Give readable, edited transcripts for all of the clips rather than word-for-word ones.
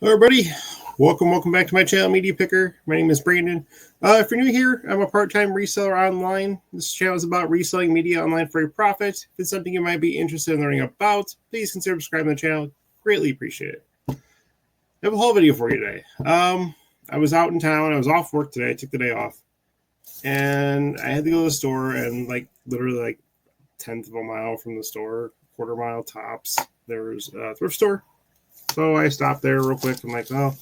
Hello, everybody. Welcome back to my channel, Media Picker. My name is Brandon. If you're new here, I'm a part-time reseller online. This channel is about reselling media online for a profit. If it's something you might be interested in learning about, please consider subscribing to the channel. Greatly appreciate it. I have a whole video for you today. I was out in town. I was off work today. I took the day off. And I had to go to the store, and literally a tenth of a mile from the store, quarter mile tops, there was a thrift store. So I stopped there real quick. I'm like, oh,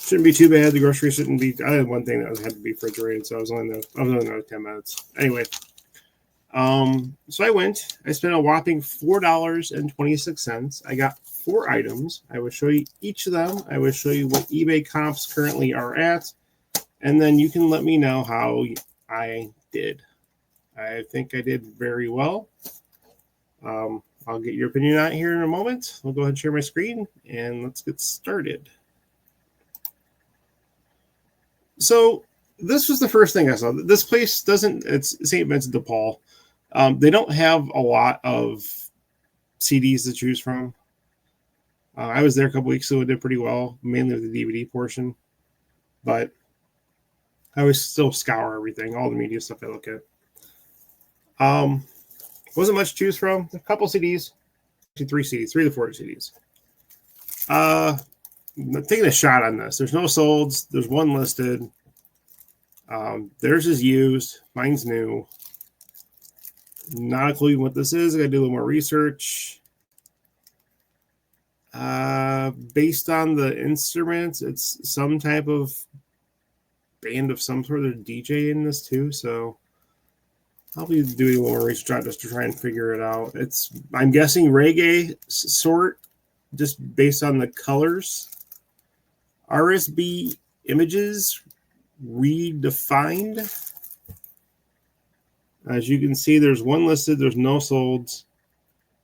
shouldn't be too bad. The grocery shouldn't be. I had one thing that had to be refrigerated, so I was only there 10 minutes. Anyway, so I went. I spent a whopping $4.26. I got 4 items. I will show you each of them. I will show you what eBay comps currently are at, and then you can let me know how I did. I think I did very well. I'll get your opinion out here in a moment. I'll go ahead and share my screen, and let's get started. So this was the first thing I saw. This place it's St. Vincent de Paul. They don't have a lot of CDs to choose from. I was there a couple weeks ago. It did pretty well, mainly with the DVD portion. But I always still scour everything, all the media stuff I look at. Wasn't much to choose from. A couple CDs, actually 3 CDs, 3 to 4 CDs. I'm taking a shot on this. There's no solds. There's one listed. Theirs is used. Mine's new. Not a clue what this is. I got to do a little more research. Based on the instruments, it's some type of band of some sort of DJ in this too. So I'll be doing a little more research just to try and figure it out. I'm guessing reggae sort, just based on the colors. RSB images redefined. As you can see, there's one listed. There's no solds.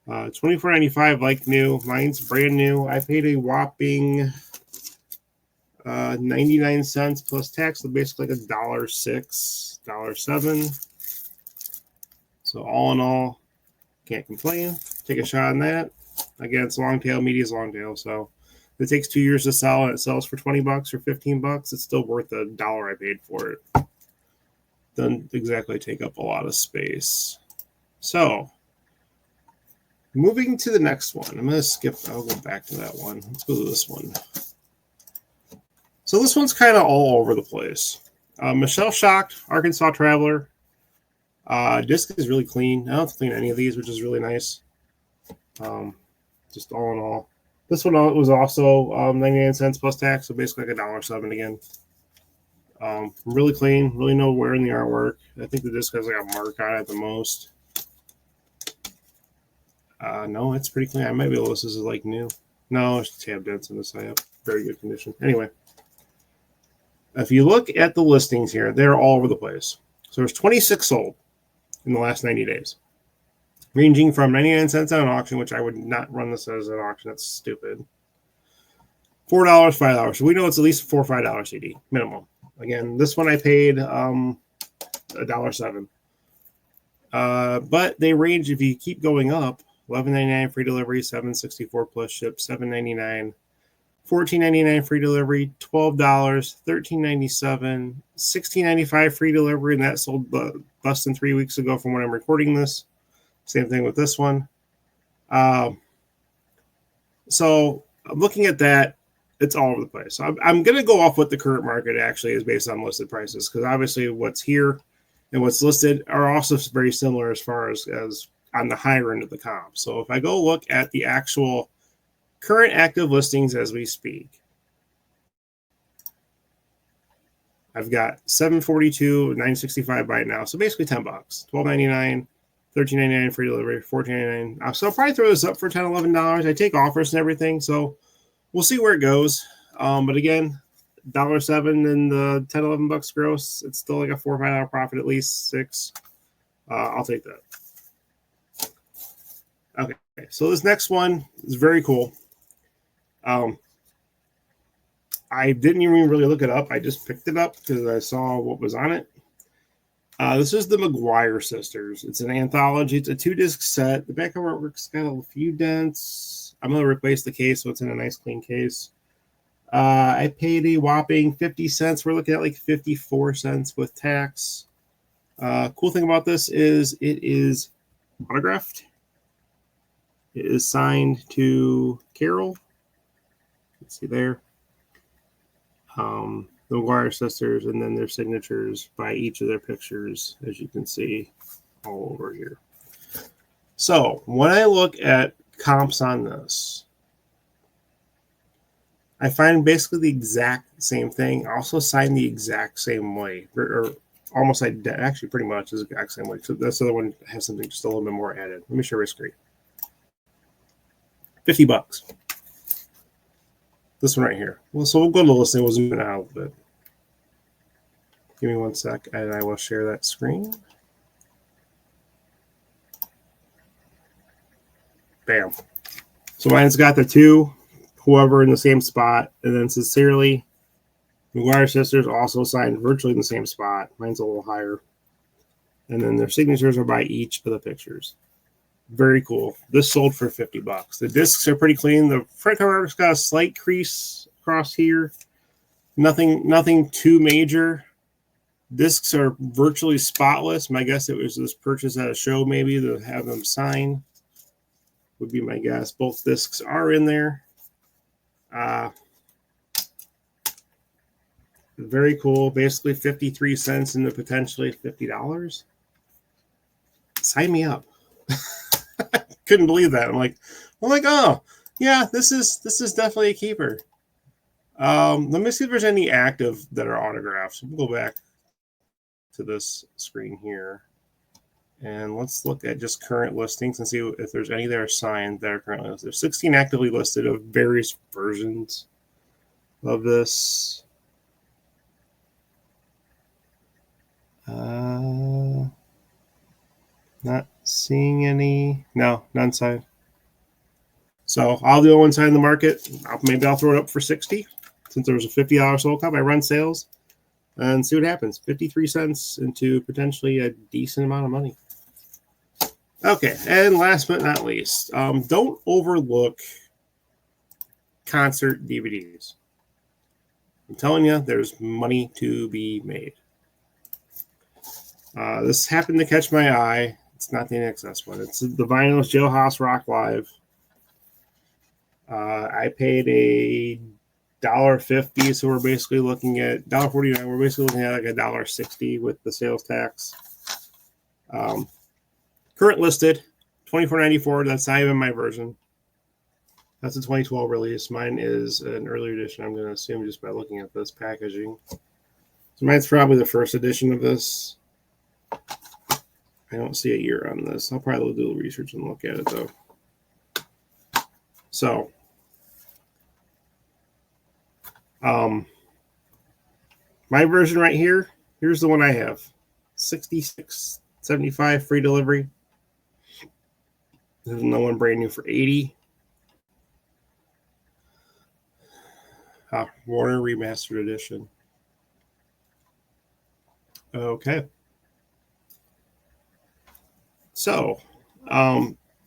$24.95 like new. Mine's brand new. I paid a whopping 99 cents plus tax, so basically like $1.06, $1.07. So all in all, can't complain. Take a shot on that. Again, it's long tail. Media's long tail. So if it takes 2 years to sell and it sells for $20 or $15, it's still worth the $1 I paid for it. Doesn't exactly take up a lot of space. So moving to the next one. I'm going to skip. I'll go back to that one. Let's go to this one. So this one's kind of all over the place. Michelle Shocked, Arkansas Traveler. Disc is really clean. I don't have to clean any of these, which is really nice. Just all in all. This one was also 99 cents plus tax, so basically like $1.07 again. Really clean, really no wear in the artwork. I think the disc has like a mark on it at the most. No, it's pretty clean. I might be able to list this as like new. No, there's tab dents in this. I have very good condition. Anyway, if you look at the listings here, they're all over the place. So there's 26 sold in the last 90 days, ranging from 99 cents on an auction, which I would not run this as an auction. That's stupid. $4, $5. So we know it's at least a $4 or $5 CD minimum. Again, this one I paid $1.07. But they range, if you keep going up, $11.99 free delivery, $7.64 plus ship, $7.99, $14.99 free delivery, $12, $13.97, $16.95 free delivery, and that sold less than 3 weeks ago from when I'm recording this. Same thing with this one. So I'm looking at that. It's all over the place. So I'm going to go off what the current market actually is based on listed prices, because obviously what's here and what's listed are also very similar as far as on the higher end of the comp. So if I go look at the actual current active listings as we speak, I've got 742, 965 by now. So basically $10, $12.99, $13.99 free delivery, $14.99. So I'll probably throw this up for $10, $11. I take offers and everything, so we'll see where it goes. But again, $1.07 and the $10, $11 gross, it's still like a $4 or $5 profit, at least $6. I'll take that. Okay, so this next one is very cool. I didn't even really look it up. I just picked it up because I saw what was on it. This is the McGuire Sisters. It's an anthology. It's a 2-disc set. The back of artwork's got a few dents. I'm going to replace the case so it's in a nice clean case. I paid a whopping 50 cents. We're looking at like 54 cents with tax. Cool thing about this is it is autographed. It is signed to Carol. Let's see there. The McGuire sisters, and then their signatures by each of their pictures, as you can see all over here. So when I look at comps on this, I find basically the exact same thing. Also signed the exact same way, or almost actually pretty much the exact same way. So this other one has something just a little bit more added. Let me share my screen. $50. This one right here. Well, so we'll go to the listing. We'll zoom in out a bit. Give me 1 sec, and I will share that screen. Bam. So mine's got the two, whoever in the same spot, and then sincerely, McGuire sisters also signed virtually in the same spot. Mine's a little higher. And then their signatures are by each of the pictures. Very cool. This sold for $50. The discs are pretty clean. The front cover's got a slight crease across here. Nothing too major. Discs are virtually spotless. My guess it was this purchase at a show maybe to have them sign. Would be my guess. Both discs are in there. Very cool. Basically 53 cents into potentially $50. Sign me up. Couldn't believe that. I'm like, oh yeah, this is definitely a keeper. Let me see if there's any active that are autographs. We'll go back to this screen here, and let's look at just current listings and see if there's any that are signed that are currently listed. There's 16 actively listed of various versions of this. Not seeing any. No, none signed. So I'll do one sign in the market. Maybe I'll throw it up for 60 since there was a $50 sold comp. I run sales and see what happens. 53 cents into potentially a decent amount of money. Okay, and last but not least, don't overlook concert DVDs. I'm telling you, there's money to be made. This happened to catch my eye. It's not the NXS one. It's the Vinyls Jailhouse Rock Live. I paid $1.50, so we're basically looking at $1.49. We're basically looking at like $1.60 with the sales tax. Current listed, $24.94. That's not even my version. That's a 2012 release. Mine is an earlier edition, I'm going to assume, just by looking at this packaging. So mine's probably the first edition of this. I don't see a year on this. I'll probably do a little research and look at it, though. So, my version right here, here's the one I have. $66.75 free delivery. There's another one brand new for $80. Warner Remastered Edition. Okay. So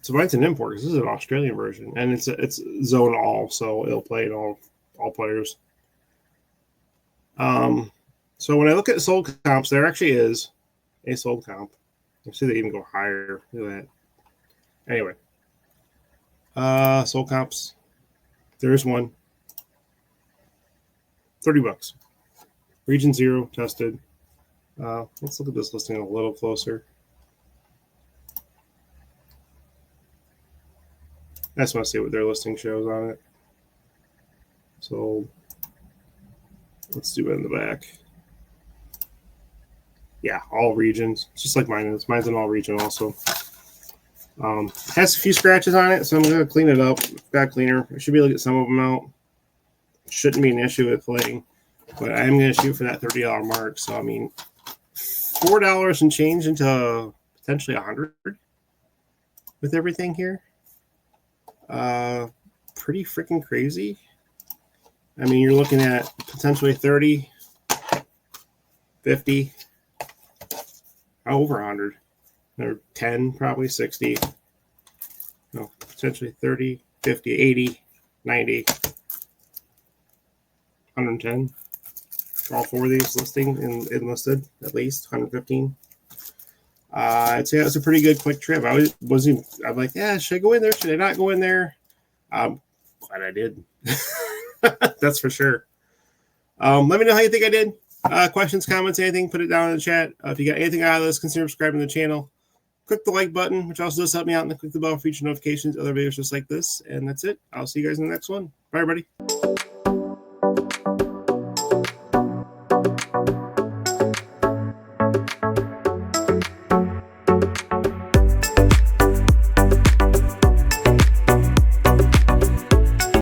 mine's an import because this is an Australian version, and it's zone all, so it'll play in all players. So when I look at sold comps, there actually is a sold comp. You see they even go higher. Look at that. Anyway, sold comps. There's one. $30. Region 0 tested. Let's look at this listing a little closer. I just want to see what their listing shows on it. So let's do it in the back. Yeah, all regions. It's just like mine is. Mine's an all region also. Has a few scratches on it, so I'm going to clean it up. Got cleaner. I should be able to get some of them out. Shouldn't be an issue with playing. But I'm going to shoot for that $30 mark. So, I mean, $4 and change into potentially $100 with everything here. Pretty freaking crazy. I mean, you're looking at potentially 30, 50, over 100, or 10, probably 60. No, potentially 30, 50, 80, 90. 110. All 4 of these listing and listed, at least 115. I'd say that was a pretty good quick trip. I'm like, yeah, should I go in there? Should I not go in there? I'm glad I did. That's for sure. Let me know how you think I did. Questions, comments, anything, put it down in the chat. If you got anything out of this, consider subscribing to the channel. Click the like button, which also does help me out, and then click the bell for future notifications, other videos just like this. And that's it. I'll see you guys in the next one. Bye, everybody.